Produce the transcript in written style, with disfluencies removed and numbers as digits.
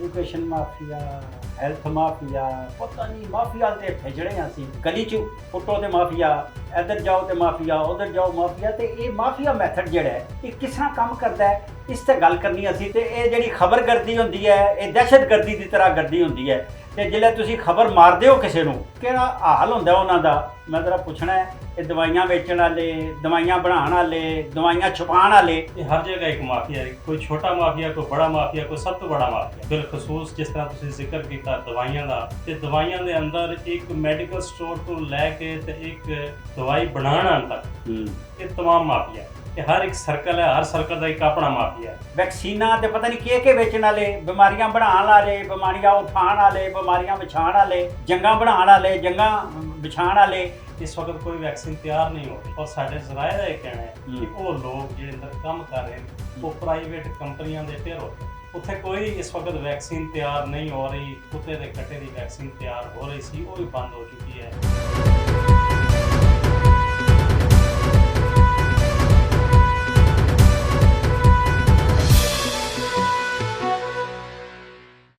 Education mafia, health mafia, पता नहीं mafia के फिजड़े असी गली च पुट्टो तो माफिया, इधर जाओ तो माफिया, उधर जाओ माफिया। तो ये माफिया मैथड जिहड़ा है ये किस तरह काम करता है, इस ते गल करनी असी। तो ये जिहड़ी खबर गर्दी होंदी है ये दहशत गर्दी की तरह गर्दी होंदी है। तो जिल्लै तुसीं खबर मारदे हो किसी नूं किहड़ा हाल हुंदा उन्हां दा, मैं जरा पुछना है। ये दवाइयां बेचण वाले, दवाइयां बनाउण वाले, दवाइयां छुपाउण वाले, ये हर जगह एक माफिया है। कोई छोटा माफिया, कोई बड़ा माफिया, कोई सब तो बड़ा माफिया। बिलखसूस जिस तरह तुसीं जिक्र कीता दवाइयां दा, ते दवाइयां दे अंदर एक मैडिकल स्टोर तो लैके ते एक दवाई बनाउण तक ये तमाम माफिया है। ये हर एक सर्कल है, हर सर्कल का एक अपना माफिया है। वैक्सीनां ते पता नहीं के बेचण वाले, बीमारियां बनाउण वाले, बीमारियां उठाउण वाले, बीमारियां विछाउण वाले, जंगां बनाउण वाले, जंगां विछाउण वाले। इस वक्त कोई वैक्सीन तैयार नहीं हो रही और साढ़े जराए का यह कहना है कि वो लोग जो अंदर काम कर रहे हैं वो प्राइवेट कंपनियां दे ढेर होते हैं। उत्थे कोई इस वक्त वैक्सीन तैयार नहीं हो रही। कुत्ते के कट्टे की वैक्सीन तैयार हो रही सी, वो भी बंद हो चुकी है।